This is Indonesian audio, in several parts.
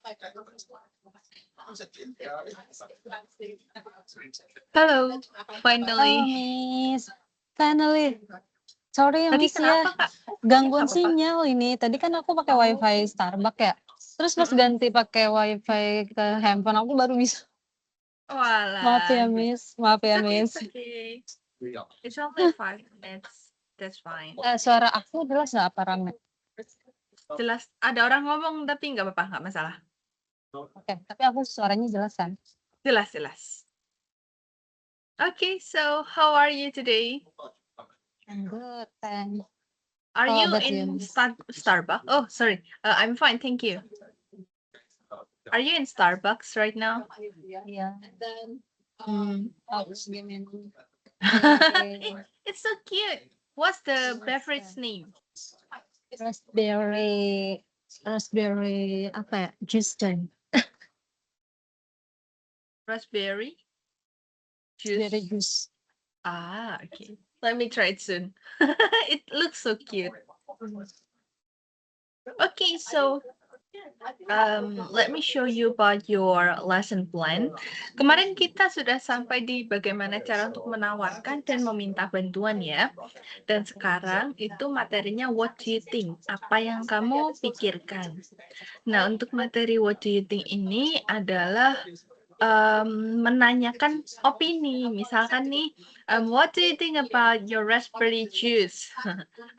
Halo, Halo, finally. Miss. Finally. Sorry ya, Tadi Miss ya. kenapa, Kak? Gangguan Nggak apa-apa. sinyal ini. Tadi kan aku pakai WiFi Starbucks ya. Terus pas ganti pakai WiFi ke handphone aku baru bisa. Maaf ya, Walah. Miss. Maaf ya, It's Miss. okay. It's only 5 minutes. That's fine. Suara aku jelas nggak apa rame? Jelas ada orang ngomong tapi nggak apa-apa, nggak masalah. Oke, tapi aku suaranya jelas kan? Jelas, jelas. Okay, so how are you today? I'm good, thanks. Are How you about in you? Starbucks? Oh, sorry. I'm fine, thank you. Are you in Starbucks right now? Yeah. I was giving It's so cute. What's the beverage name? raspberry apa ya? Juice dan Raspberry raspberry juice. juice. Ah, okay. Let me try it soon. It looks so cute. Okay, so let me show you about your lesson plan. Kemarin kita sudah sampai di bagaimana cara untuk menawarkan dan meminta bantuan ya. Dan sekarang itu materinya what do you think? Apa yang kamu pikirkan? Nah, untuk materi what do you think ini adalah menanyakan opini. Misalkan nih, what do you think about your raspberry juice?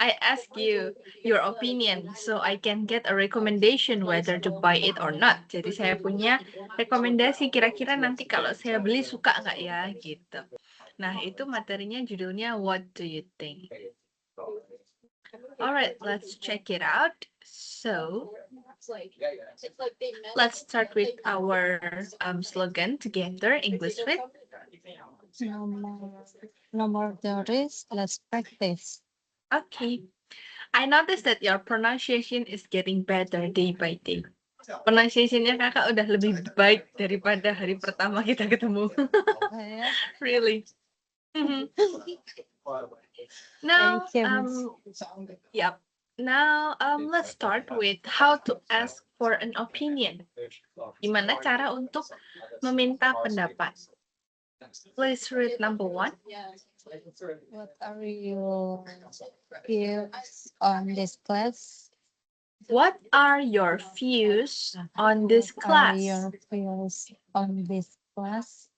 I ask you your opinion, so I can get a recommendation whether to buy it or not. Jadi saya punya rekomendasi kira-kira nanti kalau saya beli suka nggak ya gitu. Nah, itu materinya judulnya What Do You Think? Alright, let's check it out. So, let's start with our slogan together, English with. No more theories, let's practice. Okay. I noticed that your pronunciation is getting better day by day. Pronunciation-nya kakak udah lebih baik daripada hari pertama kita ketemu. Really. Now, Thank you, yep. Now, let's start with how to ask for an opinion. Gimana cara untuk meminta pendapat? Please read number 1. What are your views on this class? What are your views on this What are class? your views on this class?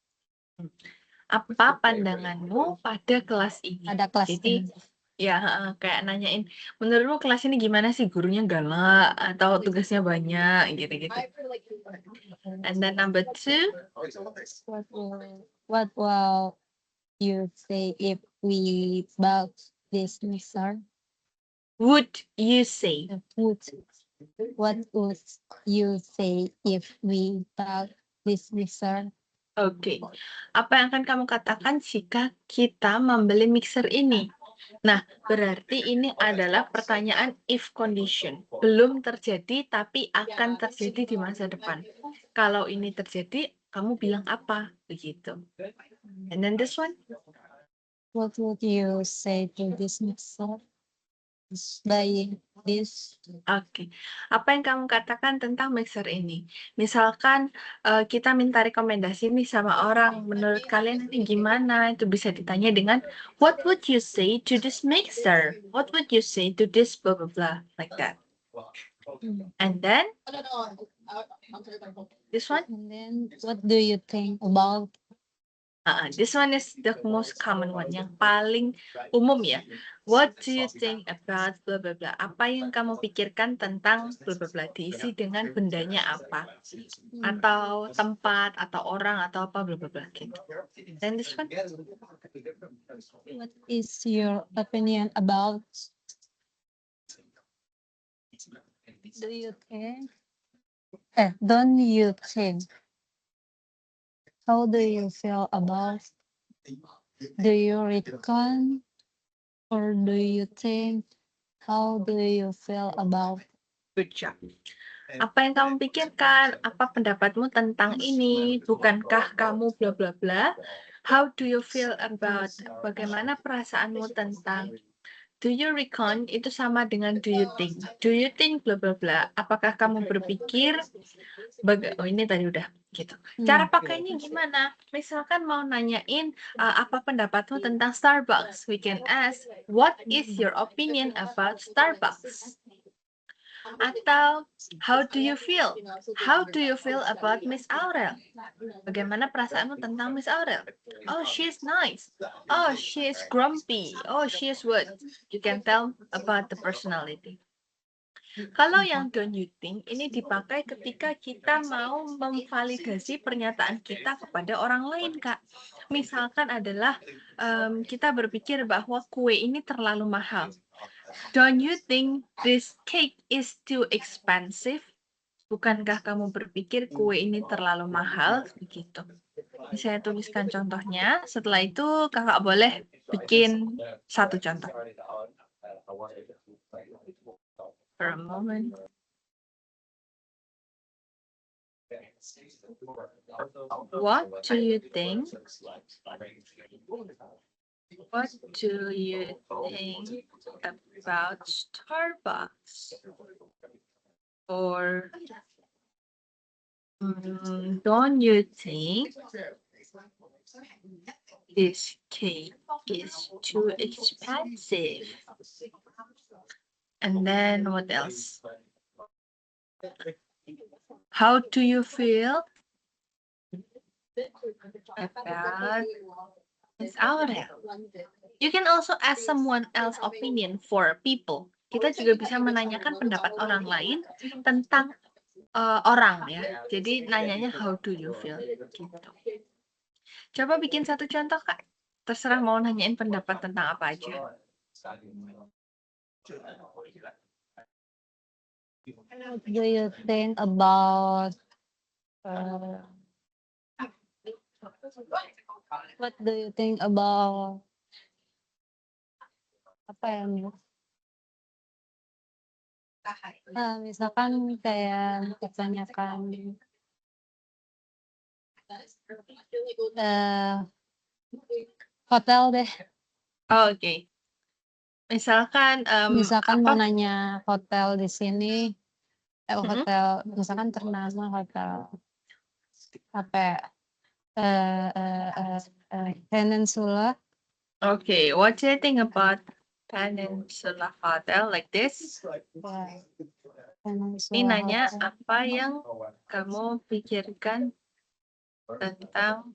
Apa pandanganmu pada kelas ini? Ada kelas Jadi, ini. ya kayak nanyain, menurutmu kelas ini gimana sih? Gurunya galak atau tugasnya banyak gitu-gitu. And then number 2, What will you say if we bought this mixer? would you say? What would you say if we bought this mixer? Oke. Apa yang akan kamu katakan jika kita membeli mixer ini? Nah, berarti ini adalah pertanyaan if condition. Belum terjadi, tapi akan terjadi di masa depan. Kalau ini terjadi, kamu bilang apa? Begitu. And then this one? What would you say to this mixer? Buying this. Oke. Apa yang kamu katakan tentang mixer ini? Misalkan kita minta rekomendasi nih sama orang, menurut kalian ini gimana? Itu bisa ditanya dengan what would you say to this mixer? What would you say to this blah blah blah like that. And then this one? And then what do you think about? This one is the most common one, yang paling umum ya. What do you think about blah blah blah? Apa yang kamu pikirkan tentang blah blah blah? Diisi dengan bendanya apa? Atau tempat, atau orang, atau apa blah blah blah gitu. And this one? What is your opinion about? Do you think? Don't you think? How do you feel about? Do you reckon? Or do you think? How do you feel about? Good job. Apa yang kamu pikirkan? Apa pendapatmu tentang ini? Bukankah kamu bla bla bla? How do you feel about? Bagaimana perasaanmu tentang? do you reckon itu sama dengan do you think. Do you think bla bla bla. Apakah kamu berpikir oh ini tadi udah gitu. Cara pakainya gimana? Misalkan mau nanyain apa pendapatmu tentang Starbucks, we can ask, what is your opinion about Starbucks? Atau how do you feel? How do you feel about Miss Aurel? Bagaimana perasaanmu tentang Miss Aurel? Oh, she's nice. Oh, she is grumpy. Oh, she is what? You can tell about the personality. Kalau yang don't you think ini dipakai ketika kita mau memvalidasi pernyataan kita kepada orang lain, Kak. Misalkan adalah kita berpikir bahwa kue ini terlalu mahal. Don't you think this cake is too expensive? Bukankah kamu berpikir kue ini terlalu mahal? Begitu. Saya tuliskan contohnya. Setelah itu kakak boleh bikin satu contoh. For a moment. What do you think? What do you think about Starbucks? Or don't you think this cake is too expensive? And then what else? How do you feel about Miss Aurel? You can also ask someone else's opinion for people. Kita juga bisa menanyakan pendapat orang lain tentang orang ya. Jadi nanyanya how do you feel gitu. Coba bikin satu contoh, Kak. Terserah mau nanyain pendapat tentang apa aja. What do you think about what do you think about apa ya? Misalkan kayak kebanyakan hotel deh. Oh, oke. Misalkan Misalkan mau nanya hotel di sini, hotel misalkan ternama hotel apa? Peninsula. Okay, what do you think about Peninsula Hotel like this? Ini nanya apa yang kamu pikirkan tentang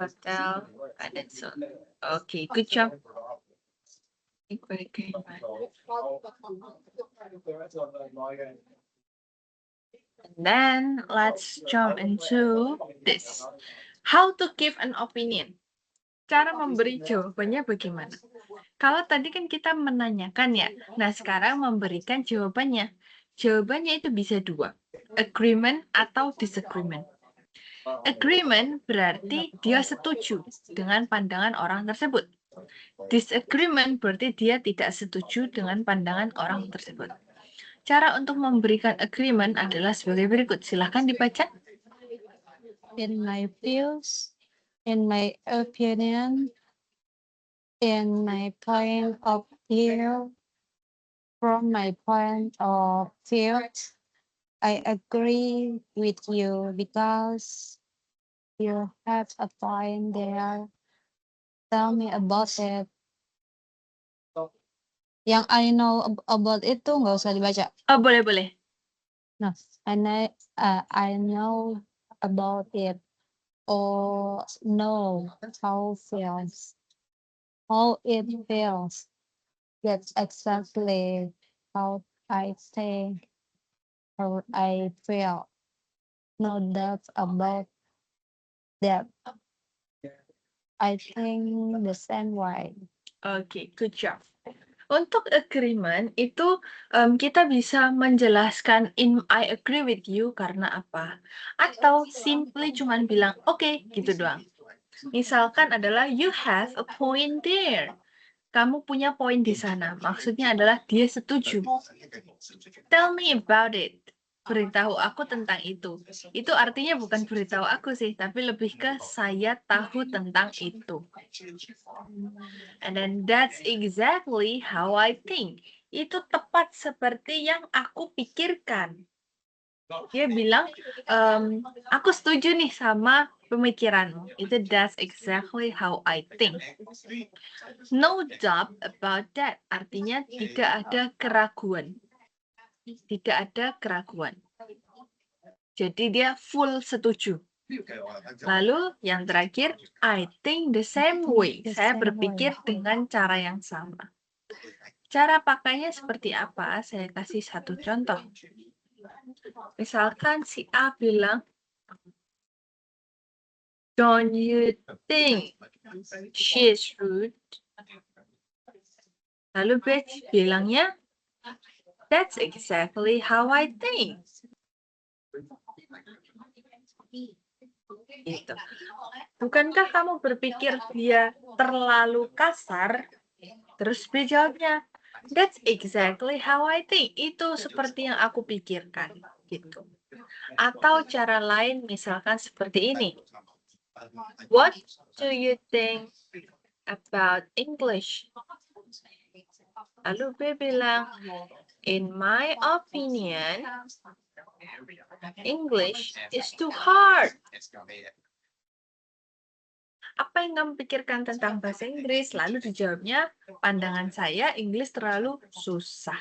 Hotel Peninsula. Okay, good job. And then let's jump into this. How to give an opinion. Cara memberi jawabannya bagaimana? Kalau tadi kan kita menanyakan ya, nah sekarang memberikan jawabannya. Jawabannya itu bisa dua, agreement atau disagreement. Agreement berarti dia setuju dengan pandangan orang tersebut. Disagreement berarti dia tidak setuju dengan pandangan orang tersebut. Cara untuk memberikan agreement adalah sebagai berikut. Silahkan dibaca. In my views, in my opinion, in my point of view, from my point of view, I agree with you because you have a point there. Tell me about it. Yang I know about itu nggak usah dibaca. Oh, boleh. No, I know about it. Or know how it feels. That's exactly how I think, how I feel. No doubt about that. I think the same way. Okay, good job. Untuk agreement itu kita bisa menjelaskan I agree with you karena apa? Atau simply cuman bilang oke, gitu doang. Misalkan adalah you have a point there. Kamu punya poin di sana. Maksudnya adalah dia setuju. Tell me about it. beritahu aku tentang itu. Itu artinya bukan beritahu aku sih, tapi lebih ke saya tahu tentang itu. And then that's exactly how I think. Itu tepat seperti yang aku pikirkan. Dia bilang, aku setuju nih sama pemikiranmu. Itu that's exactly how I think. No doubt about that. Artinya tidak ada keraguan. Tidak ada keraguan. Jadi dia full setuju. Lalu yang terakhir, I think the same way. Saya berpikir dengan cara yang sama. Cara pakainya seperti apa? Saya kasih satu contoh. Misalkan si A bilang, don't you think she is rude? Lalu B bilangnya, that's exactly how I think. Gitu. Bukankah kamu berpikir dia terlalu kasar? Terus B jawabnya, that's exactly how I think. Itu seperti yang aku pikirkan. Gitu. Atau cara lain misalkan seperti ini. What do you think about English? Lalu B bilang, in my opinion, English is too hard. Apa yang kamu pikirkan tentang bahasa Inggris? Lalu dijawabnya, pandangan saya Inggris terlalu susah.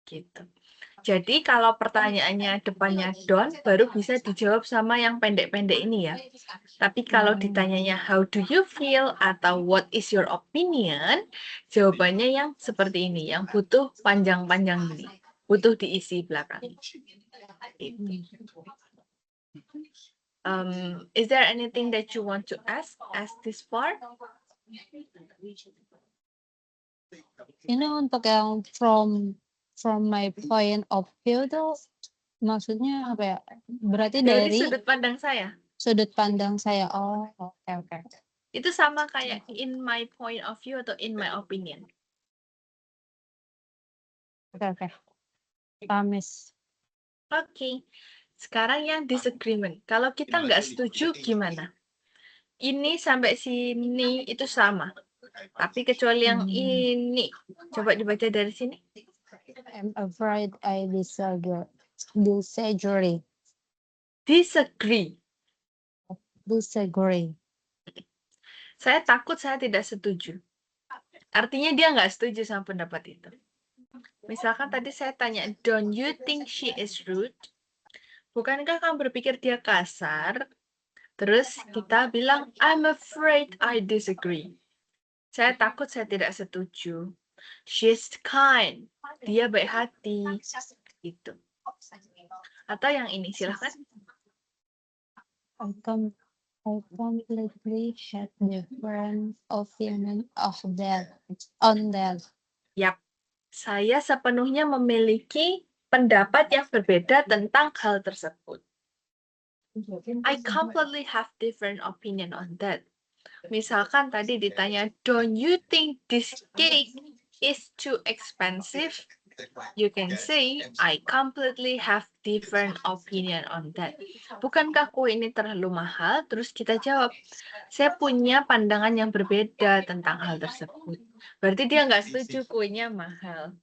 Gitu. Jadi kalau pertanyaannya depannya don't, baru bisa dijawab sama yang pendek-pendek ini ya. Tapi kalau ditanyanya how do you feel atau what is your opinion, jawabannya yang seperti ini, yang butuh panjang-panjang ini. Butuh diisi belakang. Is there anything that you want to ask this part? Ini untuk yang from my point of view tuh maksudnya apa ya? Berarti Dari dari sudut pandang saya. sudut pandang saya. Oh, oke. Itu sama kayak in my point of view atau in my opinion. Oke. Pamis. Oke. Sekarang yang disagreement. Kalau kita nggak setuju gimana? Ini sampai sini itu sama. Tapi kecuali yang ini. Coba dibaca dari sini. I'm afraid I disagree. Disagree. Saya takut saya tidak setuju. Artinya dia nggak setuju sama pendapat itu. Misalkan tadi saya tanya, don't you think she is rude? Bukankah kamu berpikir dia kasar? Terus kita bilang, I'm afraid I disagree. Saya takut saya tidak setuju. She's kind. Dia baik hati. Gitu. Atau yang ini, silahkan. I completely had different opinion on that. Yap. Saya sepenuhnya memiliki pendapat yang berbeda tentang hal tersebut. I completely have different opinion on that. Misalkan tadi ditanya, don't you think this cake is too expensive? You can say, I completely have different opinion on that. Bukankah kue ini terlalu mahal? Terus kita jawab, saya punya pandangan yang berbeda tentang hal tersebut. Berarti dia nggak setuju kuenya mahal.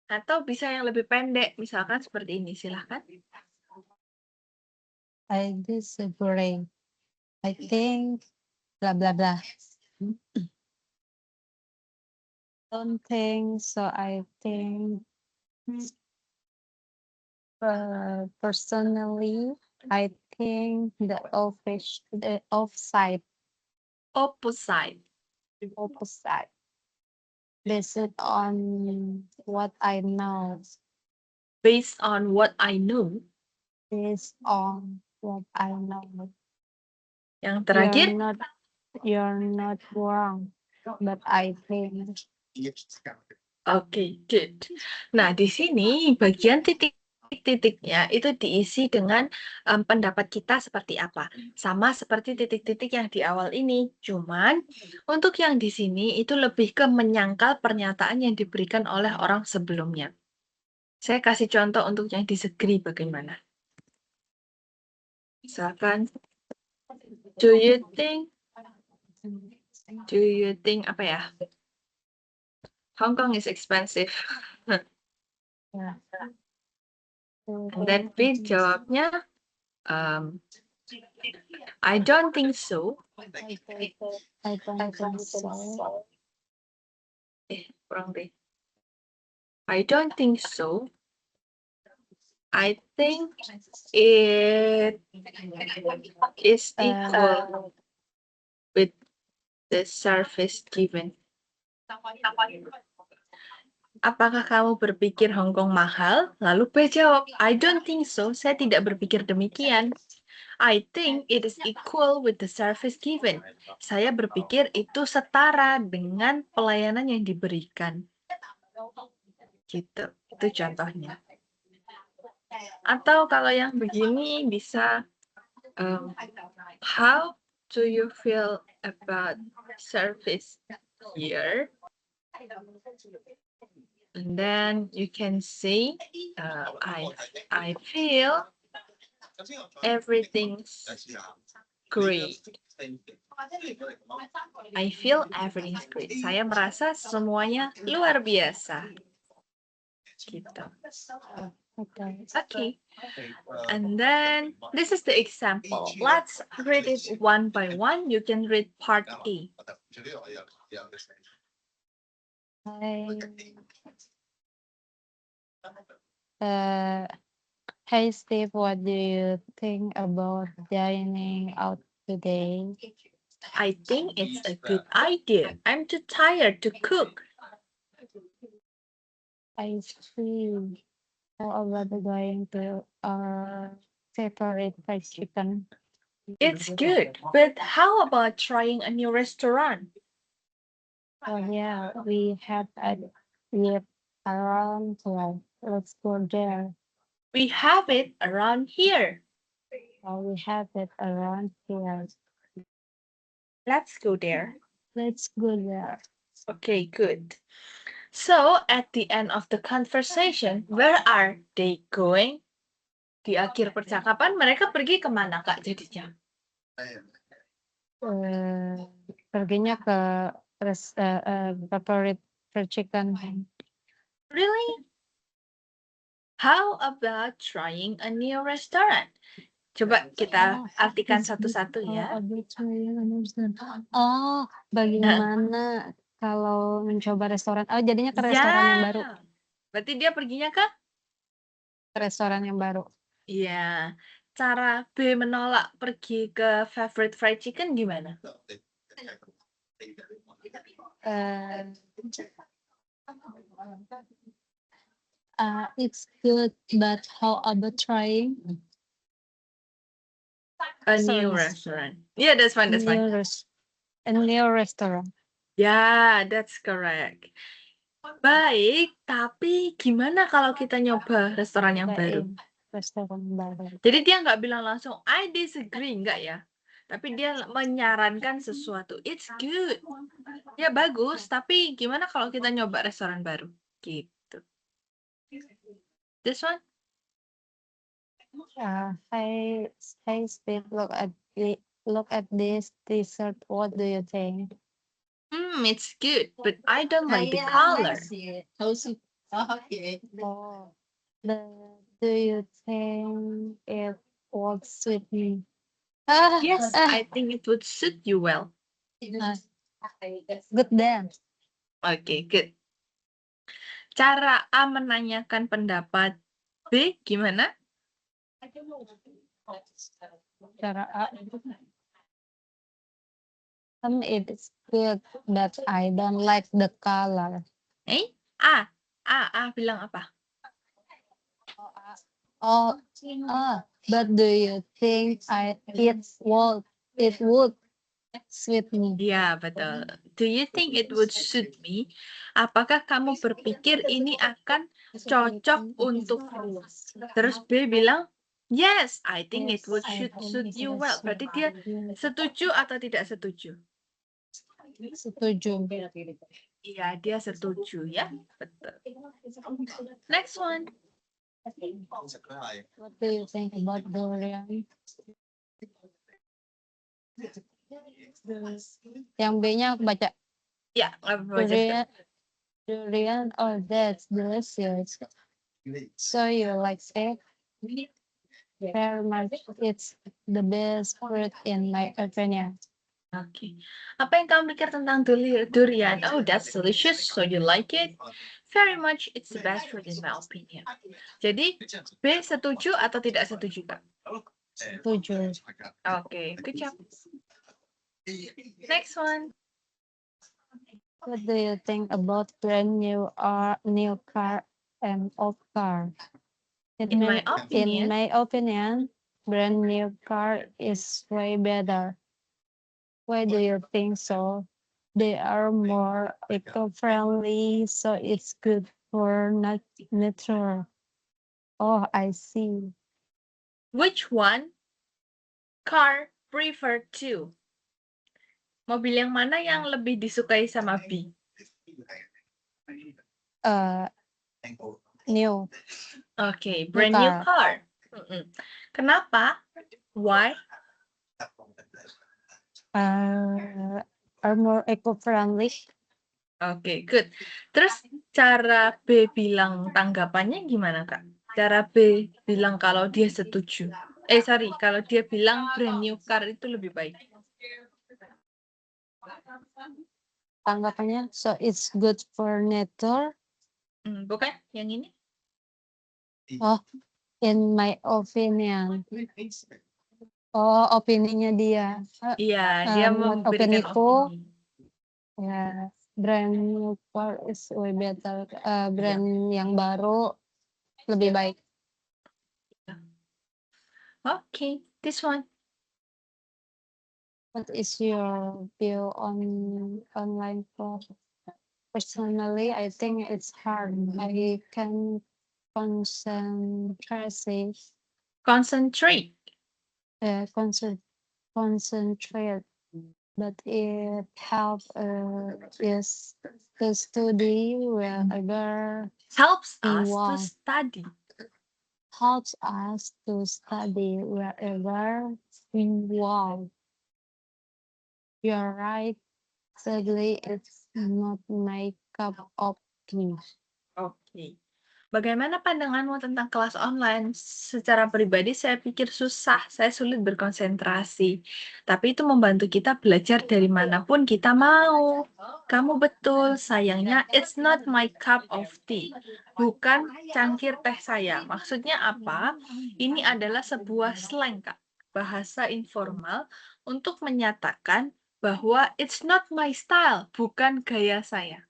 Atau bisa yang lebih pendek, misalkan seperti ini, silahkan. I disagree. I think blah blah blah. Don't think so. I think personally, I think the opposite. Based on what I know. Based on what I know. Based on what I know. Yang terakhir, you're not wrong, but I think. Oke, good. Nah, di sini bagian titik-titiknya itu diisi dengan pendapat kita seperti apa. Sama seperti titik-titik yang di awal ini. Cuman untuk yang di sini itu lebih ke menyangkal pernyataan yang diberikan oleh orang sebelumnya. Saya kasih contoh untuk yang disagree bagaimana. Misalkan, do you think apa ya? Hong Kong is expensive. And then B jawabnya, I don't think so. I don't think so. Kurang deh. I don't think so. I think it is equal with the service given. Apakah kamu berpikir Hong Kong mahal? Lalu B jawab, I don't think so. Saya tidak berpikir demikian. I think it is equal with the service given. Saya berpikir itu setara dengan pelayanan yang diberikan. Gitu. Itu contohnya. Atau kalau yang begini bisa, how do you feel about service here? And then you can say, I feel everything's great. I feel everything's great. Saya merasa semuanya luar biasa. Gitu. Okay. And then this is the example. Let's read it one by one. You can read part A. Hey Steve, what do you think about dining out today? I think it's a good idea. I'm too tired to cook. I see. How about going to our favorite fried chicken? It's good, but how about trying a new restaurant? Oh yeah, we have a live around here. Let's go there. We have it around here. Oh, we have it around here. Let's go there. Let's go there. Okay, good. So, at the end of the conversation, where are they going? Di akhir percakapan, mereka pergi kemana, Kak, jadinya? Perginya ke favorite fried chicken. Really? How about trying a new restaurant? Coba kita artikan satu-satu ya. Oh, bagaimana kalau mencoba restoran? Oh, jadinya ke restoran yang baru. Berarti dia perginya ke? Ke restoran yang baru. Iya. Cara B menolak pergi ke favorite fried chicken gimana? It's good, but how about trying a new restaurant? Yeah, that's fine. That's fine. A new restaurant. Yeah, that's correct. Baik, tapi gimana kalau kita nyoba restoran yang baru? Restoran baru. Jadi dia nggak bilang langsung, I disagree, nggak ya? Tapi dia menyarankan sesuatu. It's good. Ya bagus, tapi gimana kalau kita nyoba restoran baru? Gitu. This one? Hey Steve, look at this dessert. What do you think? It's good, but I don't like the color. Okay. Oh, do you think it would suit me? Yes, I think it would suit you well. Good then. Okay, good. Cara A menanyakan pendapat B gimana? Cara A. It is good, but I don't like the color. A bilang apa? But do you think it would suit me? Ya, betul. Do you think it would suit me? Apakah kamu berpikir ini akan cocok untukku? Terus B bilang, yes, I think it would suit you well. Berarti dia setuju atau tidak setuju? Setuju. Iya, dia setuju ya. Betul. Next one. What do you think about durian? Yang B-nya aku baca. Ya, nggak apa-apa, just Durian, durian. Oh, that's delicious. So you like it? Very much. It's the best fruit in my opinion. Oke. Apa yang kamu pikir tentang durian? Oh, that's delicious. So you like it? Very much. It's the best fruit in my opinion. Jadi, B setuju atau tidak setuju, Kak? Setuju. Oke, good job. Next one. What do you think about brand new car and old car? In my opinion, brand new car is way better. Why do you think so? They are more eco-friendly, so it's good for nature. Oh, I see. Which one car prefer to? Mobil yang mana yang lebih disukai sama B? New. Oke, brand new car. Kenapa? Why? Are more eco-friendly. Oke, good. Terus cara B bilang tanggapannya gimana, Kak? Cara B bilang kalau dia setuju. Kalau dia bilang brand new car itu lebih baik. Tanggapannya, so it's good for nature. Bukan yang ini? Oh, in my opinion. Oh, opininya dia. Iya, dia memberikan opini. Ya, brand new car is way better. Brand yang baru lebih baik. Okay, this one. What is your view on online class? Personally, I think it's hard. I can concentrate. Concentrate. Concentrate, but it helps is to study wherever Helps us to study. Helps us to study wherever involved. You're right. Sadly, it's not my cup of tea. Oke. Bagaimana pandanganmu tentang kelas online? Secara pribadi saya pikir susah, saya sulit berkonsentrasi. Tapi itu membantu kita belajar dari manapun kita mau. Kamu betul, sayangnya it's not my cup of tea. Bukan cangkir teh saya. Maksudnya apa? Ini adalah sebuah slang, Kak. Bahasa informal untuk menyatakan bahwa it's not my style, bukan gaya saya.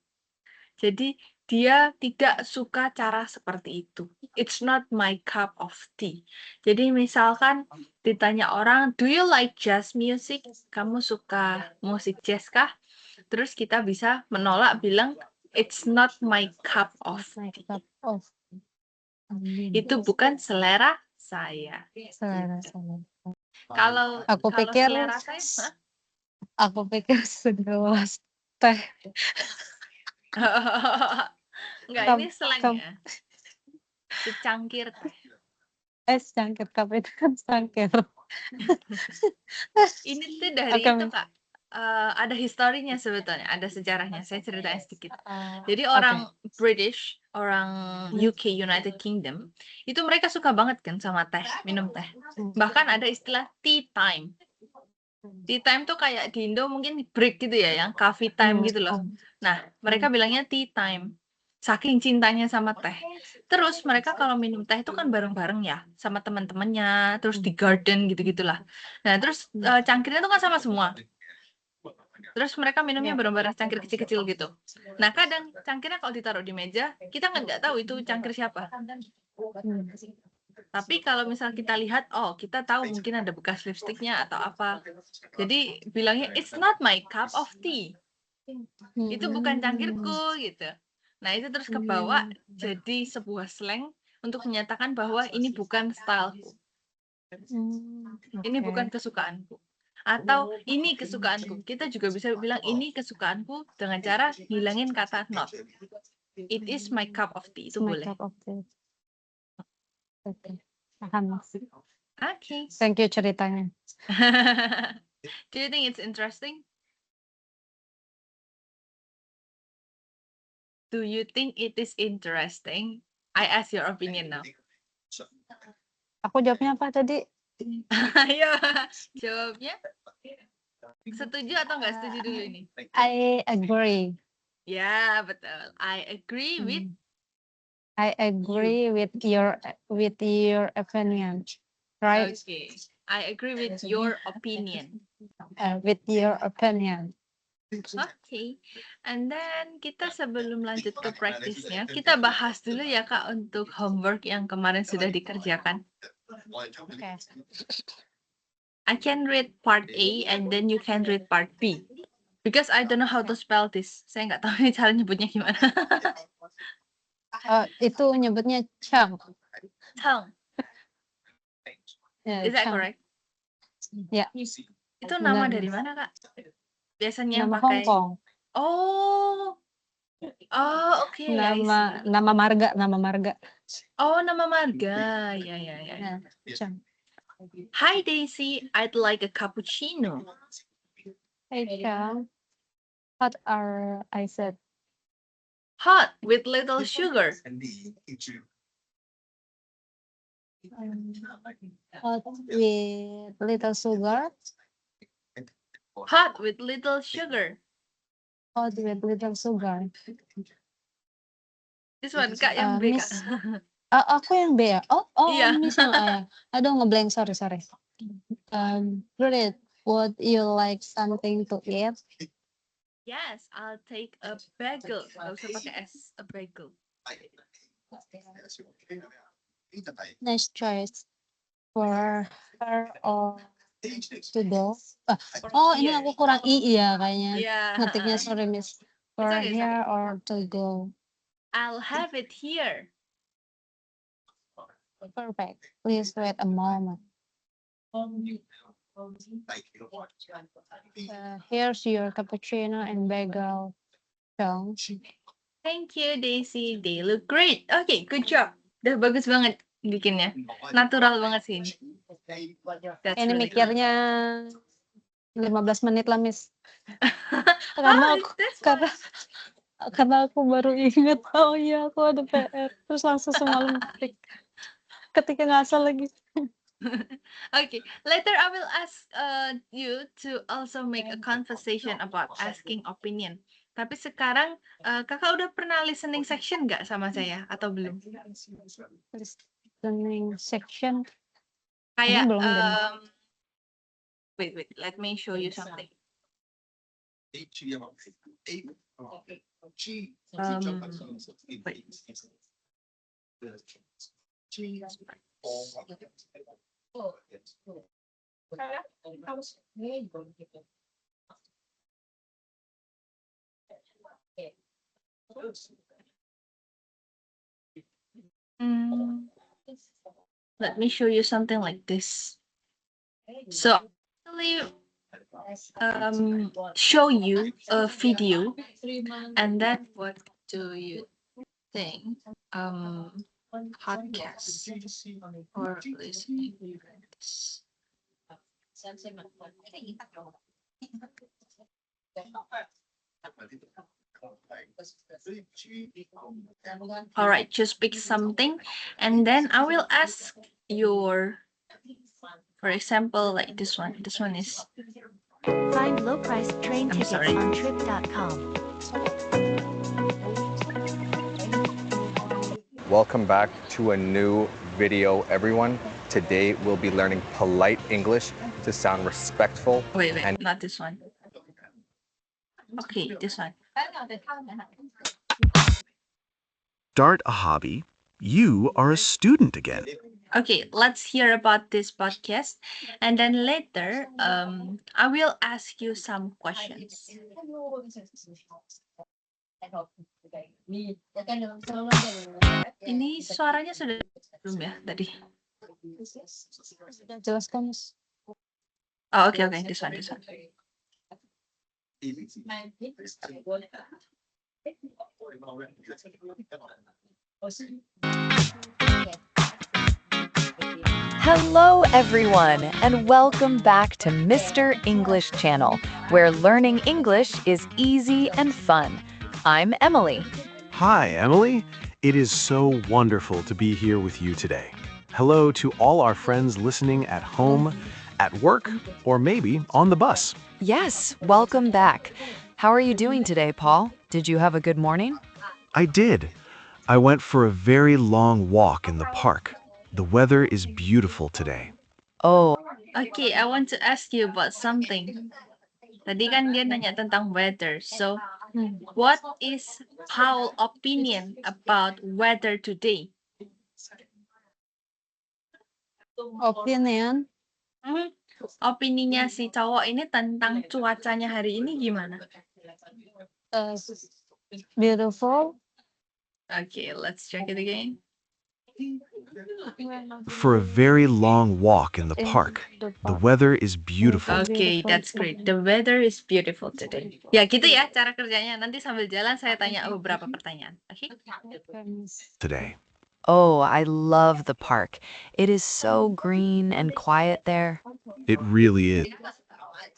Jadi dia tidak suka cara seperti itu. It's not my cup of tea. Jadi misalkan ditanya orang, do you like jazz music? Kamu suka musik jazz kah? Terus kita bisa menolak bilang, it's not my cup of tea. Itu bukan selera saya. Kalau selera saya, aku pikir segelas teh. Enggak, ini slangnya. Secangkir teh. Secangkir, tapi itu kan secangkir. Ini tuh dari itu, Kak. Ada historinya sebetulnya, ada sejarahnya. Saya ceritain sedikit. Jadi orang British, orang UK, United Kingdom, itu mereka suka banget kan sama teh, minum teh. Bahkan ada istilah tea time. Tea time tuh kayak di Indo mungkin break gitu ya, yang coffee time gitu loh. Nah, mereka bilangnya tea time. Saking cintanya sama teh. Terus mereka kalau minum teh itu kan bareng-bareng ya, sama teman-temannya, terus di garden gitu-gitulah. Nah, terus cangkirnya tuh kan sama semua. Terus mereka minumnya bareng-bareng cangkir kecil-kecil gitu. Nah, kadang cangkirnya kalau ditaruh di meja, kita nggak tahu itu cangkir siapa. Tapi kalau misal kita lihat, oh kita tahu mungkin ada bekas lipstiknya atau apa. Jadi bilangnya, it's not my cup of tea. Itu bukan cangkirku gitu. Nah itu terus kebawa jadi sebuah slang untuk menyatakan bahwa ini bukan styleku. Ini bukan kesukaanku. Atau ini kesukaanku. Kita juga bisa bilang ini kesukaanku dengan cara ngilangin kata not. It is my cup of tea. Itu boleh. Oke, paham. Okay. Thank you ceritanya. Do you think it's interesting? Do you think it is interesting? I ask your opinion now. Aku jawabnya apa tadi? Ayo, jawabnya. Setuju atau nggak setuju dulu ini? I agree. Ya, betul. I agree with I agree with your opinion, right? Okay. I agree with your opinion. With your opinion. Okay. And then kita sebelum lanjut ke praktisnya, kita bahas dulu ya Kak untuk homework yang kemarin sudah dikerjakan. Okay. I can read part A and then you can read part B. Because I don't know how to spell this. Saya nggak tahu ini cara nyebutnya gimana. Itu nyebutnya chang. Chang. Yeah, Is that chang. correct? Ya. Itu nama Benar. dari mana Kak? Biasanya yang Nama pakai. Hong Kong. Oh. Oh, oke. Nama marga. Oh, nama marga. Ya. Yeah, chang. Hi Daisy, I'd like a cappuccino. Hey chang. What are I said? Hot with little sugar. Hot with little sugar. Hot with little sugar. Hot with little sugar. This one Kak yang B Kak. Miss, aku yang B ya? Iya. Miss yang A ya? Aduh ngeblank, sorry. Great. Would you like something to eat? Yes, I'll take a bagel. Gak usah pakai S, a bagel. Nice choice. For her or to go. Ini here. aku kurang I ya kayaknya. Yeah. Ngetiknya sorry miss. For okay, it's here okay. or to go. I'll have it here. Perfect. Please wait a moment. Here's your cappuccino and bagel. Chong. Thank you Daisy, they look great. Okay, good job. Udah bagus banget bikinnya. Natural banget sih ini. That's Ini really mikirnya 15 menit lah miss. good. Karena aku baru inget, oh iya aku ada PR. Terus langsung semalam ketika ngasal lagi. Okay, later I will ask you to also make a conversation about asking opinion. Tapi sekarang kakak udah pernah listening section nggak sama saya atau belum? Listening section. Kayak belum wait, let me show you something. Wait. Let me show you something like this. So actually show you a video and then what do you think? Podcast or listening this. All right, just pick something and then I will ask your, for example, like this one. This one is find low price train tickets sorry. on trip.com. Welcome back to a new video, everyone. Today we'll be learning polite English to sound respectful. Wait, not this one. Okay, this one. Start a hobby. You are a student again. Okay, let's hear about this podcast, and then later, I will ask you some questions. Ini suaranya sudah belum ya tadi? Sudah jelas kan miss? Oh, okay, this one. Hello, everyone, and welcome back to Mr. English Channel, where learning English is easy and fun. I'm Emily. Hi, Emily. It is so wonderful to be here with you today. Hello to all our friends listening at home, at work, or maybe on the bus. Yes, welcome back. How are you doing today, Paul? Did you have a good morning? I did. I went for a very long walk in the park. The weather is beautiful today. Oh, Okay, I want to ask you about something. Tadi kan dia nanya tentang weather. So, what is Paul's opinion about weather today? Opinion. Opininya si cowok ini tentang cuacanya hari ini gimana? Uh, Beautiful. Okay, let's check it again. For a very long walk in the park. The weather is beautiful. Okay, that's great. The weather is beautiful today. Ya, gitu ya cara kerjanya. Nanti sambil jalan saya tanya beberapa pertanyaan. Okay? Today. oh, I love the park. It is so green and quiet there. It really is.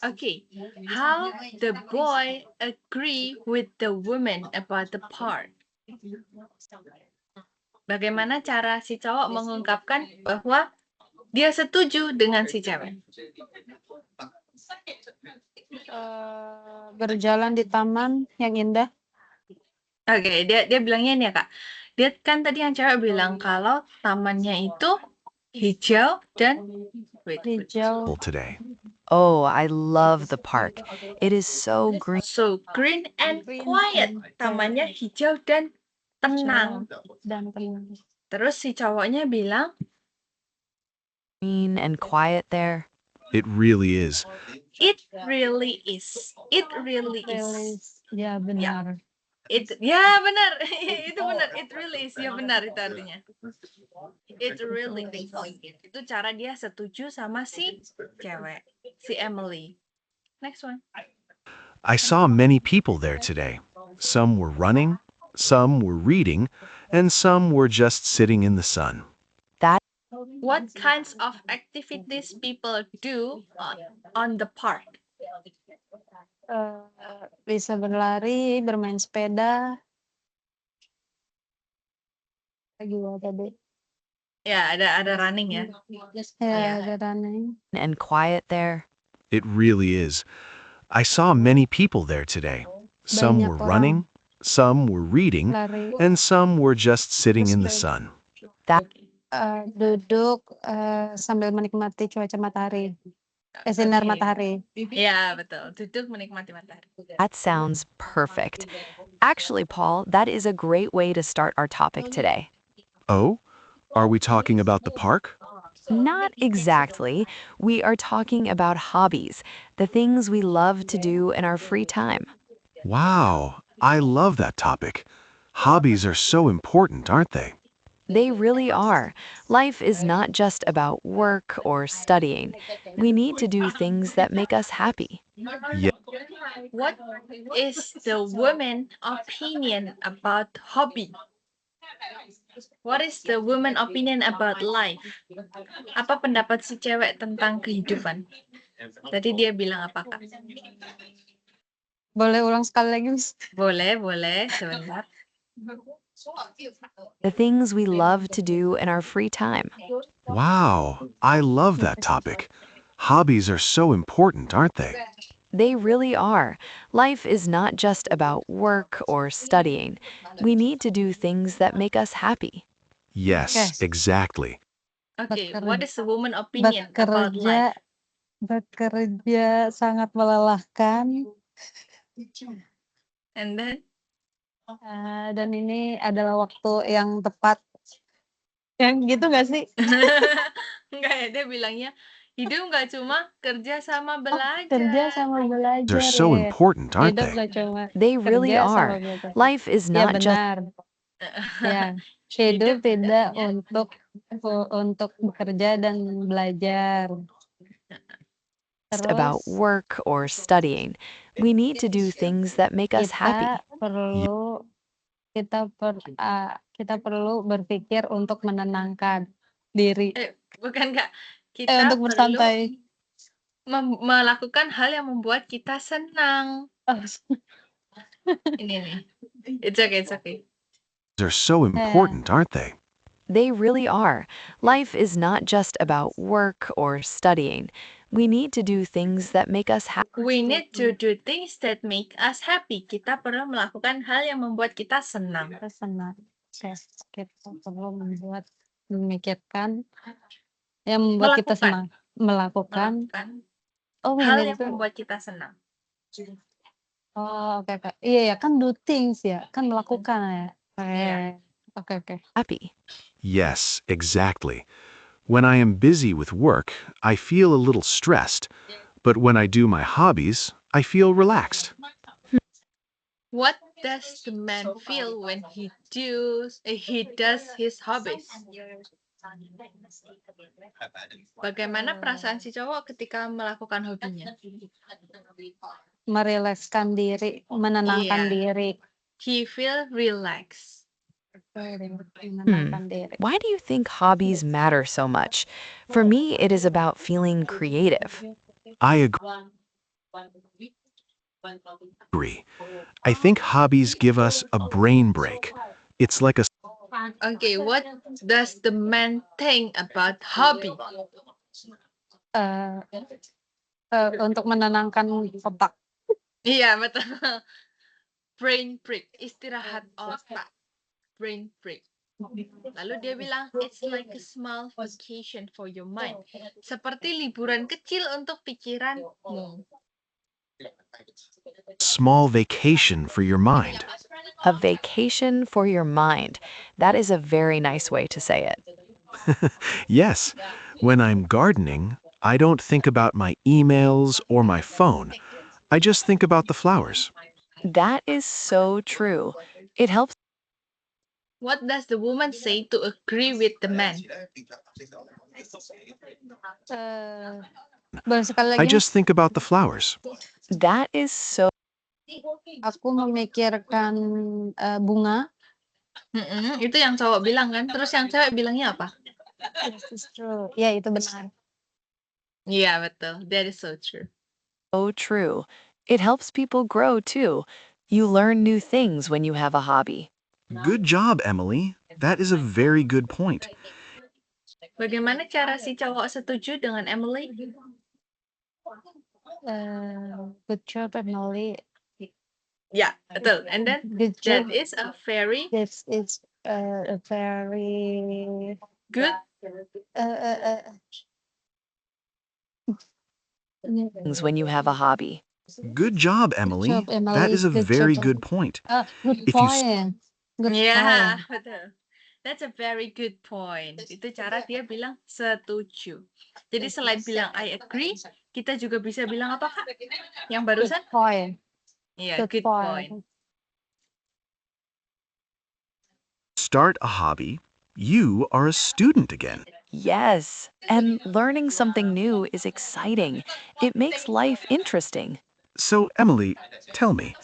Okay. How the boy agree with the woman about the part? Bagaimana cara si cowok mengungkapkan bahwa dia setuju dengan si cewek? Berjalan di taman yang indah. Oke, dia bilangnya ini ya Kak. Dia kan tadi yang cewek bilang kalau tamannya itu hijau dan Hijau. Today. Oh, I love the park. It is so green. so green and quiet. Tamannya hijau dan tenang. Dan tenang. Terus si cowoknya bilang, Green and quiet there. It really is. it really is. It really is. Rilis. Ya, benar. Ya benar, itu benar. It really is. Ya benar itu artinya. It really is. Itu cara dia setuju sama si cewek, si Emily. Next one. I saw many people there today. Some were running, some were reading, and some were just sitting in the sun. What kinds of activities people do on the park? Bisa berlari, bermain sepeda. Lagi apa tadi? Ya, ada running ya. Ya, ada running. And quiet there. It really is. I saw many people there today. Some Banyak were orang. running, some were reading, Lari. and some were just sitting in the sun. Duduk sambil menikmati cuaca matahari. Sinar Oke. matahari. Ya, betul. Duduk menikmati matahari. That sounds perfect. Actually, Paul, that is a great way to start our topic today. Oh? Are we talking about the park? Not exactly. We are talking about hobbies, the things we love to do in our free time. Wow, I love that topic. Hobbies are so important, aren't they? They really are. Life is not just about work or studying. We need to do things that make us happy. Yeah. What is the woman opinion about hobby? What is the woman opinion about life? Apa pendapat si cewek tentang kehidupan? Tadi dia bilang apa, Kak? Boleh ulang sekali lagi, Miss? Boleh, sebentar. The things we love to do in our free time. Wow, I love that topic. Hobbies are so important, aren't they? They really are. Life is not just about work or studying. We need to do things that make us happy. Yes, exactly. Okay, what is the woman opinion about life? Bekerja sangat melelahkan. And then? Dan ini adalah waktu yang tepat. Yang gitu nggak sih? Enggak ya, dia bilangnya hidup nggak cuma kerja sama belajar. Kerja sama belajar. They're so ya. important, aren't Hidup they? nggak cuma They really kerja sama are. belajar. Life is Ya not just benar. Ya, hidup tidak untuk bekerja dan belajar. about work or studying. We need to do things that make us happy. Kita perlu berpikir untuk menenangkan. diri. Bukan Kak. Kita Untuk perlu bersantai. melakukan hal yang membuat kita senang. Oh, Ini nih. It's okay, it's okay. Are so important, aren't they? They really are. Life is not just about work or studying. We need to do things that make us happy. We need to do things that make us happy. Kita perlu melakukan hal yang membuat kita senang. kita senang. Yes, kita perlu memikirkan yang membuat kita senang. Melakukan. Oh, hal ini yang itu. membuat kita senang. Oh, oke. Iya ya, kan do things ya, kan melakukan ya. Iya. Oke. Happy. Yes, exactly. When I am busy with work, I feel a little stressed, but when I do my hobbies, I feel relaxed. What does the man feel when he does his hobbies? Bagaimana perasaan si cowok ketika melakukan hobinya? Merilekskan diri, menenangkan Iya. diri. He feel relaxed. Menenangkan diri. Why do you think hobbies matter so much? For me, it is about feeling creative. I agree. I think hobbies give us a brain break. It's like a Okay, what does the man think about hobby? Untuk menenangkan otak. Iya, betul. Brain break, istirahat otak. Brain break. Lalu dia bilang, it's like a small vacation for your mind. Seperti liburan kecil untuk pikiranmu. small vacation for your mind. A vacation for your mind. That is a very nice way to say it. Yes, when I'm gardening, I don't think about my emails or my phone. I just think about the flowers. That is so true. It helps. What does the woman say to agree with the man? Boleh sekali I lagi? just think about the flowers. That is so. Aku memikirkan bunga. Itu yang cowok bilang kan. Terus yang cewek bilangnya apa? This is true. Ya, itu benar. Iya, betul. That is so true. So true. It helps people grow too. You learn new things when you have a hobby. Good job, Emily. That is a very good point. Bagaimana cara si cowok setuju dengan Emily? Good job, Emily. Ya, betul. And then Good job. that is a very This is a very good Things when you have a hobby. Good job, Emily. job, Emily. That is a Good very job. good point. good If you s- point. Good Ya, point. betul. That's a very good point. Itu cara dia bilang setuju. Jadi selain bilang I agree, kita juga bisa bilang apa, Kak? Yang Good barusan? point. Iya, good point. Start a hobby, you are a student again. Yes, and learning something new is exciting. It makes life interesting. So, Emily, tell me,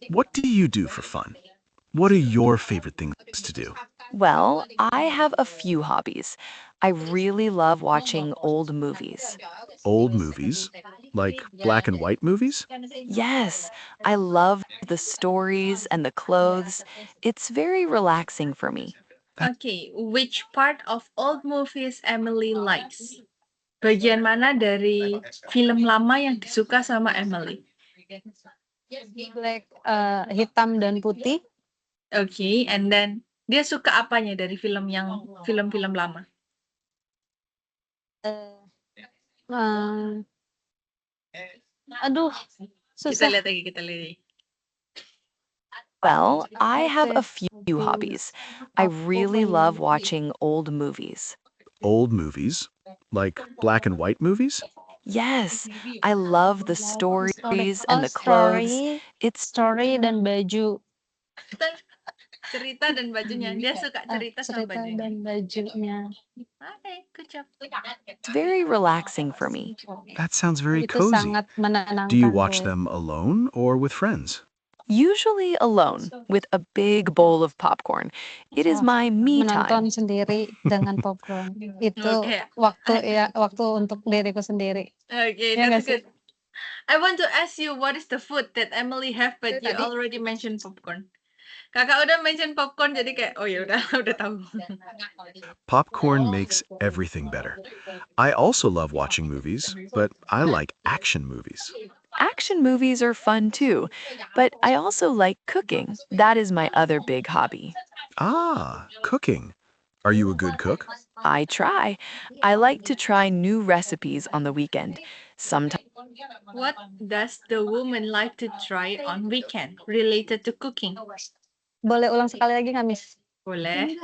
what do you do for fun? What are your favorite things to do? Well, I have a few hobbies. I really love watching old movies. Old movies? Like black and white movies? Yes, I love the stories and the clothes. It's very relaxing for me. Okay, which part of old movies Emily likes? Bagian mana dari film lama yang disuka sama Emily? Black, hitam dan putih. Okay, and then dia suka apanya dari film lama? Aduh, Kita susah. lihat lagi. Well, I have a few hobbies. I really love watching old movies. Old movies? Like black and white movies? Yes, I love the stories and the clothes. Story, It's story dan baju. Cerita dan bajunya. Dia suka cerita sama Cerita bajunya. dan bajunya. Okay, good job. very relaxing for me. That sounds very Itu cozy. sangat menenangkan. Do you watch gue. them alone or with friends? Usually alone with a big bowl of popcorn. It is my me time. Menonton sendiri dengan popcorn. Itu Okay. waktu untuk diriku sendiri. Okay, Ya nggak that's sih? good. I want to ask you what is the food that Emily have, but you Tadi. already mentioned popcorn. Kakak udah mention popcorn, jadi kayak oh ya udah udah tahu. Popcorn makes everything better. I also love watching movies, but I like action movies. Action movies are fun too, but I also like cooking. That is my other big hobby. Ah, cooking. Are you a good cook? I try. I like to try new recipes on the weekend. Sometimes What does the woman like to try on weekend related to cooking? Boleh ulang sekali lagi nggak, Miss? Boleh.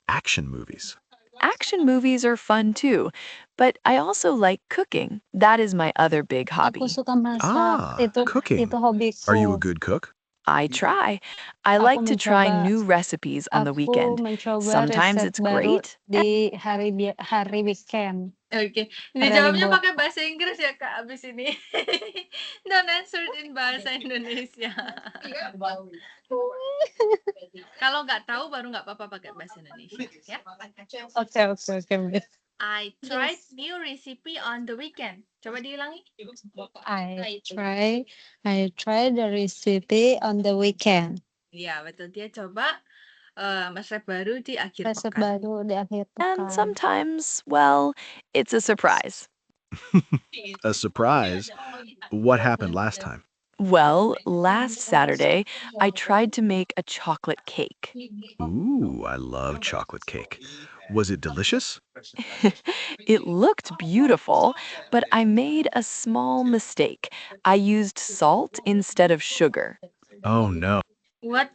Action movies. action movies are fun too, but I also like cooking. That is my other big hobby. Aku suka masak. Ah, cooking. Itu hobiku. Are you a good cook? I try. I Aku like to try mencoba- new recipes on the Aku weekend. mencoba Sometimes resep it's baru great. di hari weekend. Oke, Hari dijawabnya libur. pakai bahasa Inggris ya Kak abis ini. Don't answer it in bahasa Indonesia. Kalau nggak tahu baru nggak apa-apa pakai bahasa Indonesia ya. Oke, Miss. I tried new recipe on the weekend. Coba diulangi. I try the recipe on the weekend. Iya betul, dia coba resep baru di akhir Resep pekan. baru di akhir And pekan. sometimes, well, it's a surprise. A surprise. What happened last time? Well, last Saturday, I tried to make a chocolate cake. Ooh, I love chocolate cake. Was it delicious? It looked beautiful, but I made a small mistake. I used salt instead of sugar. Oh no. What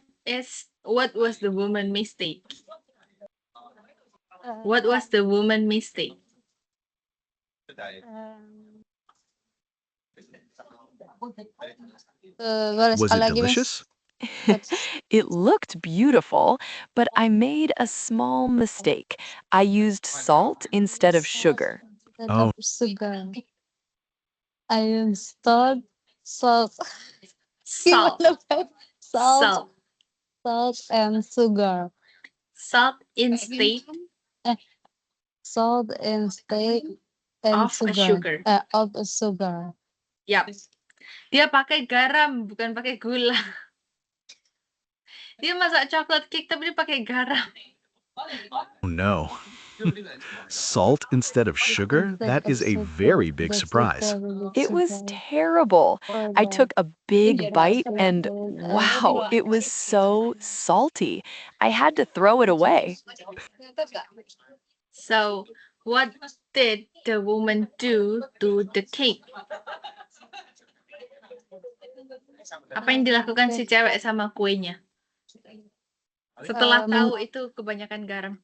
was the woman mistake? What was the woman mistake? Boleh Was sekali it lagi, Miss? delicious? It looked beautiful, but I made a small mistake. I used salt instead of sugar. Oh. Sugar. I installed salt. Salt. Gimana, Beb? Salt. Salt and sugar. Salt instead Salt instead and of a sugar. Of a sugar. Yap. Dia pakai garam, bukan pakai gula. Dia masak chocolate cake tapi dia pakai garam. Oh no. Salt instead of sugar? That is a very big surprise. It was terrible. I took a big bite and wow, it was so salty. I had to throw it away. So, what did the woman do to the cake? Apa yang dilakukan si cewek sama kuenya? Setelah tahu itu kebanyakan garam.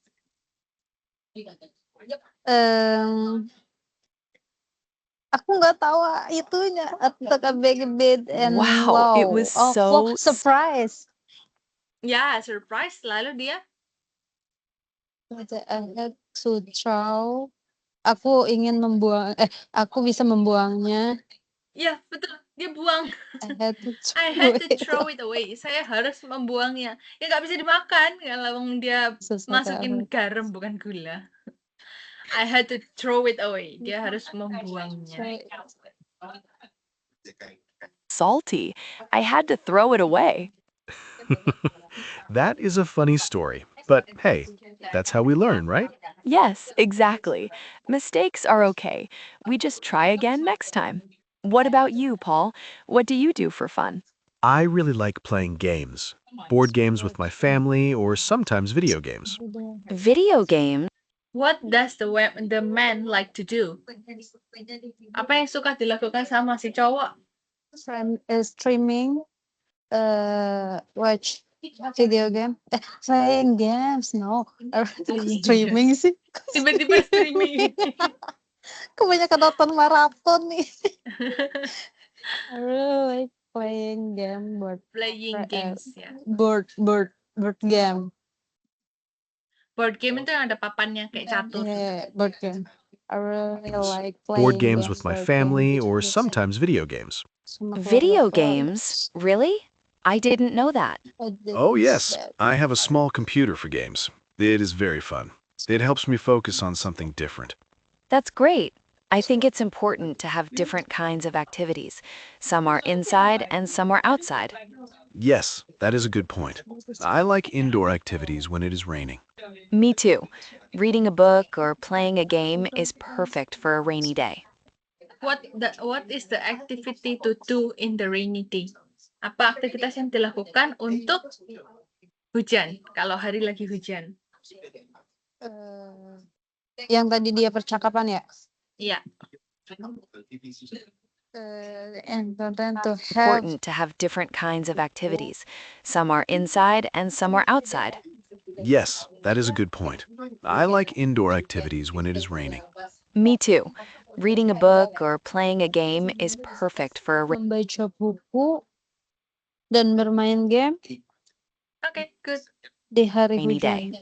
Aku nggak tahu itunya. I took a big bit and Wow, it was so surprise. Ya, surprise. Lalu dia I had to throw. Aku ingin membuang. Aku bisa membuangnya. ya betul, dia buang. I had to throw it away. Saya harus membuangnya. Ya nggak bisa dimakan kalau dia masukin garam bukan gula. I had to throw it away. Dia harus membuangnya. Salty. I had to throw it away. That is a funny story. But hey, that's how we learn, right? Yes, exactly. Mistakes are okay. We just try again next time. What about you, Paul? What do you do for fun? I really like playing games. Board games with my family or sometimes video games. Video games? What does the man like to do? Apa yang suka dilakukan sama si cowok? Streaming, watch video game, playing games, no, streaming sih. Tiba-tiba streaming. Kebanyakan nonton maraton nih. I really like playing game, Playing games ya. board game. Board game itu yang ada papannya kayak catur. Yeah, board game. I really like playing Board games with my board family games. or sometimes video games. Video games? Really? I didn't know that. Oh, yes. I have a small computer for games. It is very fun. It helps me focus on something different. That's great. I think it's important to have different kinds of activities. Some are inside and some are outside. Yes, that is a good point. I like indoor activities when it is raining. Me too. Reading a book or playing a game is perfect for a rainy day. What is the activity to do in the rainy day? Apa aktivitas yang dilakukan untuk hujan kalau hari lagi hujan? Yang tadi dia percakapan ya. Iya. Important to have Important to have different kinds of activities. Some are inside and some are outside. Yes, that is a good point. I like indoor activities when it is raining. Me too. Reading a book or playing a game is perfect for a membaca buku dan bermain game Okay, good. di hari Rainy hujan.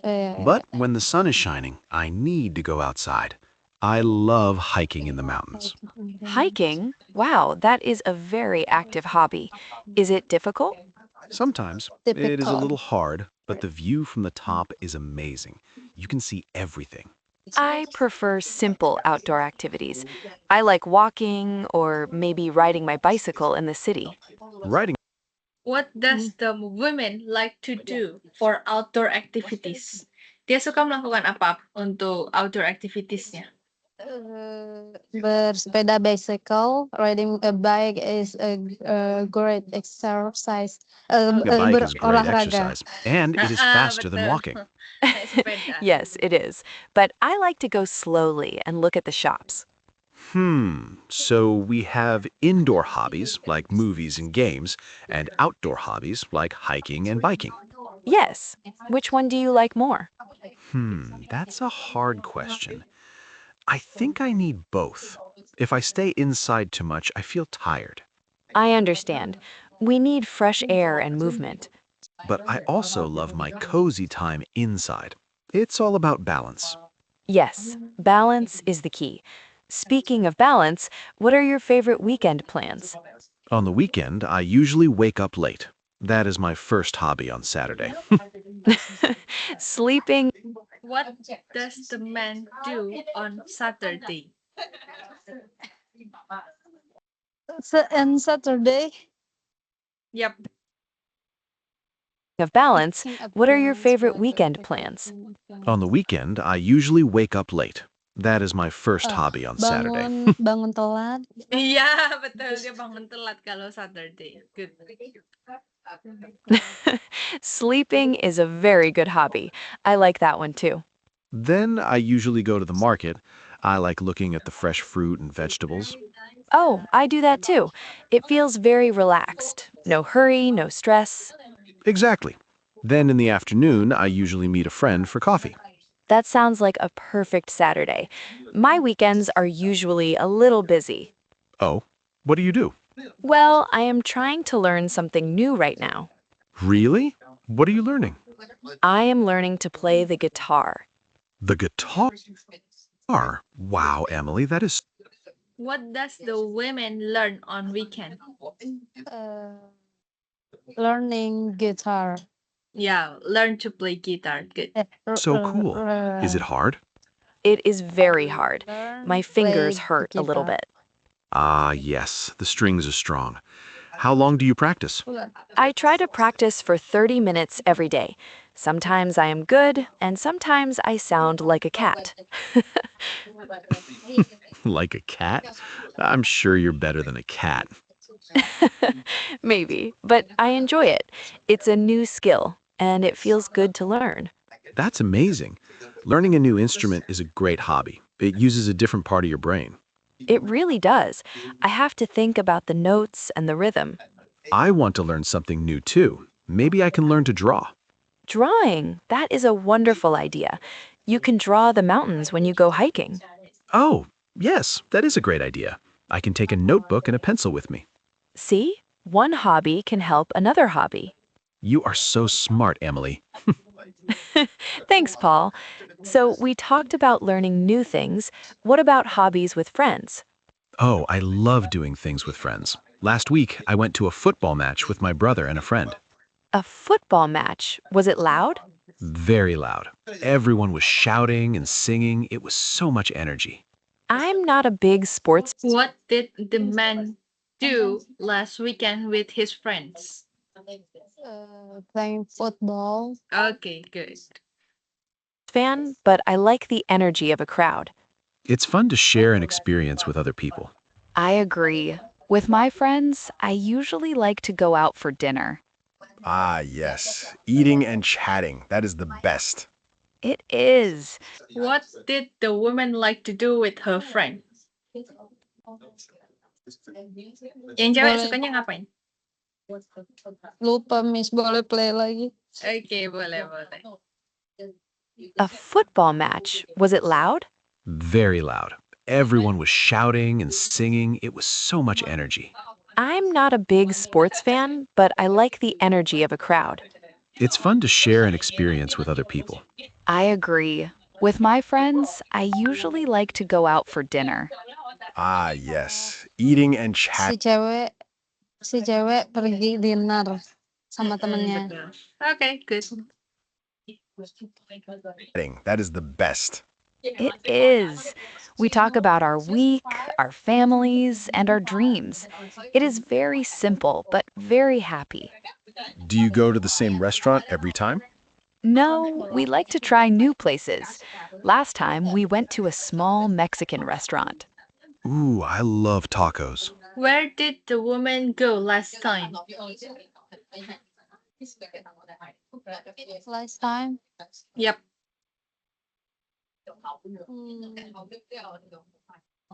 But when the sun is shining, I need to go outside. I love hiking in the mountains. hiking. Wow, that is a very active hobby. Is it difficult? Sometimes it is a Difficult. little hard, but the view from the top is amazing. You can see everything. I prefer simple outdoor activities. I like walking or maybe riding my bicycle in the city. Riding What does the women like to do for outdoor activities? Dia suka melakukan apa untuk outdoor activitiesnya? Bersepeda bicycle, riding a bike is a great exercise. a bike is great Berolahraga. exercise, and it is faster than Betul. walking. Naik sepeda. Yes, it is. But I like to go slowly and look at the shops. So we have indoor hobbies like movies and games, and outdoor hobbies like hiking and biking. Yes. Which one do you like more? That's a hard question. I think I need both. If I stay inside too much, I feel tired. I understand. We need fresh air and movement. But I also love my cozy time inside. It's all about balance. Yes, balance is the key. Speaking of balance, what are your favorite weekend plans? On the weekend, I usually wake up late. That is my first hobby on Saturday. Sleeping. What does the man do on Saturday? And Saturday. Yep. Of balance, what are your favorite weekend plans? On the weekend, I usually wake up late. That is my first hobby on Saturday. Bangun telat. Iya, betul. Dia bangun telat kalau Saturday. Good. Sleeping is a very good hobby. I like that one too. Then I usually go to the market. I like looking at the fresh fruit and vegetables. Oh, I do that too. It feels very relaxed. No hurry, no stress. Exactly. Then in the afternoon, I usually meet a friend for coffee. That sounds like a perfect Saturday. My weekends are usually a little busy. Oh, what do you do? Well, I am trying to learn something new right now. Really? What are you learning? I am learning to play the guitar. The guitar? Wow, Emily, that is... What does the women learn on weekend? Learning guitar. Yeah, learn to play guitar. Good. so cool. Is it hard? It is very hard. My fingers Play hurt a little guitar. bit. Ah, yes, the strings are strong. How long do you practice? I try to practice for 30 minutes every day. Sometimes I am good, and sometimes I sound like a cat. Like a cat? I'm sure you're better than a cat. Maybe, but I enjoy it. It's a new skill, and it feels good to learn. That's amazing. Learning a new instrument is a great hobby. It uses a different part of your brain. It really does. I have to think about the notes and the rhythm. I want to learn something new too. Maybe I can learn to draw. Drawing, that is a wonderful idea. You can draw the mountains when you go hiking. Oh, yes, that is a great idea. I can take a notebook and a pencil with me. See? One hobby can help another hobby. You are so smart, Emily. Thanks, Paul. So we talked about learning new things. What about hobbies with friends? Oh, I love doing things with friends. Last week, I went to a football match with my brother and a friend. A football match. Was it loud? Very loud. Everyone was shouting and singing. It was so much energy. I'm not a big sports What did the man do last weekend with his friends? Playing football. Okay, good. fan, but I like the energy of a crowd. It's fun to share an experience with other people. I agree. With my friends, I usually like to go out for dinner. Ah, yes. Eating and chatting. That is the best. It is. What did the woman like to do with her friend? Yang cewek Boleh. sukanya ngapain? Lupa, Miss. Boleh play lagi? Oke, boleh, boleh. A football match. Was it loud? Very loud. Everyone was shouting and singing. It was so much energy. I'm not a big sports fan, but I like the energy of a crowd. It's fun to share an experience with other people. I agree. With my friends, I usually like to go out for dinner. Ah, yes. Eating and Si chatting. cewek pergi dinner sama temennya. Betul. Okay, good. That is the best. It is. We talk about our week, our families, and our dreams. It is very simple, but very happy. Do you go to the same restaurant every time? No, we like to try new places. Last time, we went to a small Mexican restaurant. Ooh, I love tacos. Where did the woman go last time? Last time. Yep.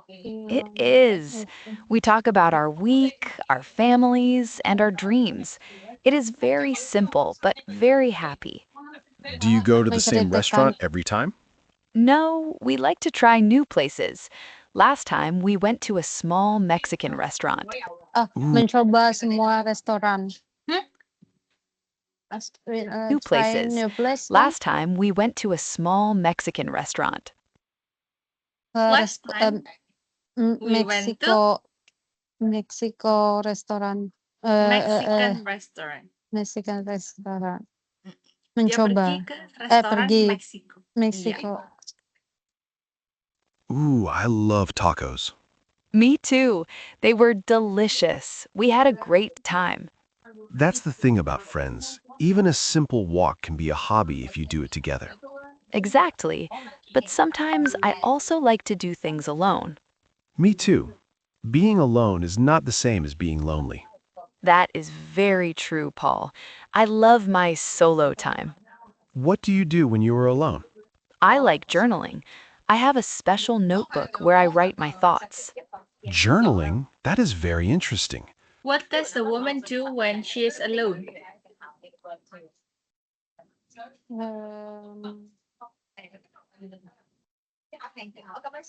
It is. We talk about our week, our families, and our dreams. It is very simple, but very happy. Do you go to the same Menceritakan. restaurant every time? No, we like to try new places. Last time, we went to a small Mexican restaurant. Mencoba semua restoran. Hmm? New Try places. new place. Last time, we went to a small Mexican restaurant. Last time, we went to Mexico restoran. Mexican restaurant. Mexican restoran. Dia Mencoba. pergi ke restoran pergi. Meksiko. Mexico. Ooh, I love tacos. Me too. They were delicious. We had a great time. That's the thing about friends. Even a simple walk can be a hobby if you do it together. Exactly. But sometimes I also like to do things alone. Me too. Being alone is not the same as being lonely. That is very true, Paul. I love my solo time. What do you do when you are alone? I like journaling. I have a special notebook where I write my thoughts. Journaling? That is very interesting. What does the woman do when she is alone?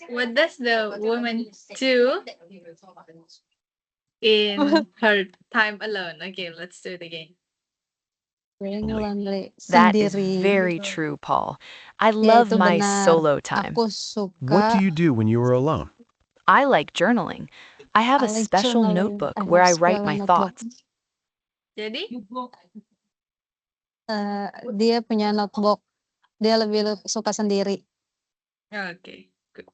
What does the woman do in her time alone? Okay, let's do it again. Being lonely. That is Sendiri. very true, Paul. I love itu my benar. solo time. Aku suka. What do you do when you are alone? I like journaling. I have a I like special journaling. notebook I where I have write special my notebook. thoughts. Jadi, Dia punya notebook. Dia lebih suka sendiri. okay, good.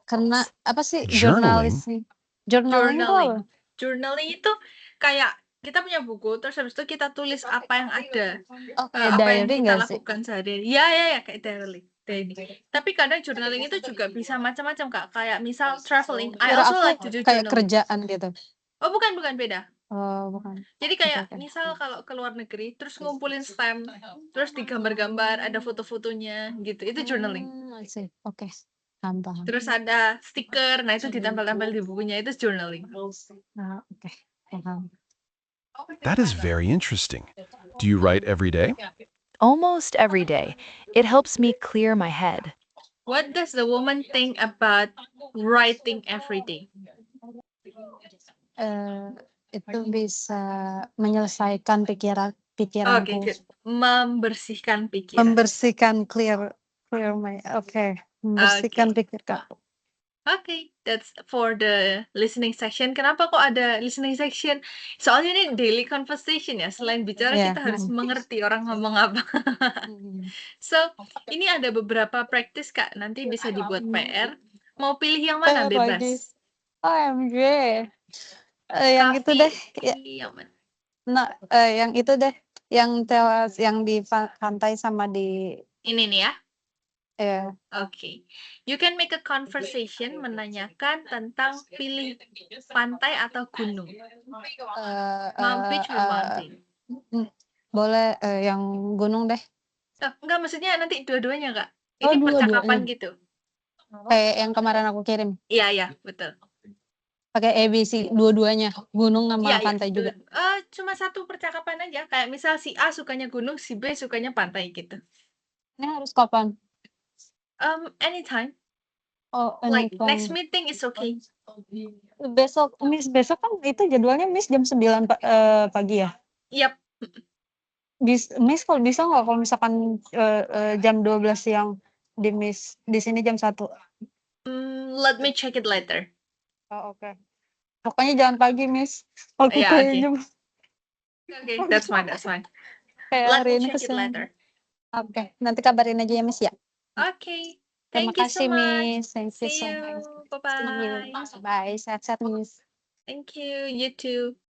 Karena apa sih Journaling? jurnalis nih? Journaling itu apa? Journaling itu kayak kita punya buku, terus habis itu kita tulis apa yang ada, Oh, kayak apa yang diary kita nggak sih? lakukan sehari-hari. Ya, kayak diary. Tapi kadang journaling itu juga bisa macam-macam, Kak. Kayak misal traveling. I Kira also aku like to do kayak journaling. kerjaan gitu. Oh, bukan, beda. Oh, bukan. Jadi kayak Oke. misal kalau ke luar negeri, terus ngumpulin stamp, terus digambar-gambar, ada foto-fotonya gitu. Itu journaling. I see. Oke. Paham. Terus ada stiker, nah itu ditempel-tempel di bukunya, itu journaling. Oke. Paham. That is very interesting. Do you write every day? Almost every day. It helps me clear my head. What does the woman think about writing every day? Itu bisa menyelesaikan Oke, pikiranku. good. Membersihkan pikiran. Membersihkan clear my. Oke. Membersihkan pikiranku. Okay, that's for the listening section. Kenapa kok ada listening section? Soalnya ini daily conversation ya. Selain bicara, Iya. kita harus mengerti orang ngomong apa. So, ini ada beberapa practice, Kak. Nanti bisa dibuat PR. Mau pilih yang mana? PR lagi. Bebas. OMG. Yang itu Coffee, deh. Ya, tea, yang mana? yang itu deh. Yang tewas, yang di pantai sama di Ini nih ya. ya. Oke. You can make a conversation menanyakan tentang pilih pantai atau gunung. Beach or mountain? Boleh yang gunung deh. Oh, enggak, maksudnya nanti dua-duanya, Kak. Oh, Ini dua-duanya. percakapan gitu. Kayak yang kemarin aku kirim. Iya, iya, betul. Pakai ABC dua-duanya, gunung sama Iya, iya. pantai juga. Cuma satu percakapan aja. Kayak misal si A sukanya gunung, si B sukanya pantai gitu. Ini harus kapan? Anytime. Oh, Like anytime. next meeting is okay. Besok kan itu jadwalnya Miss jam 9 pagi ya? Yep. Miss kalau bisa nggak kalau misalkan jam 12 siang di Miss di sini jam 1? Let me check it later. Oh, oke. Pokoknya jangan pagi, Miss. Aku Yeah, kayaknya Okay, that's fine, that's fine. kayak Let hari me ini check it kesel. later. Oke, nanti kabarin aja ya, Miss ya. Okay. Terima Thank you so kasih, much. Miss. Thank you See so you. much. See Bye-bye. you. Bye. Sehat-sehat, Miss. Thank you. You too.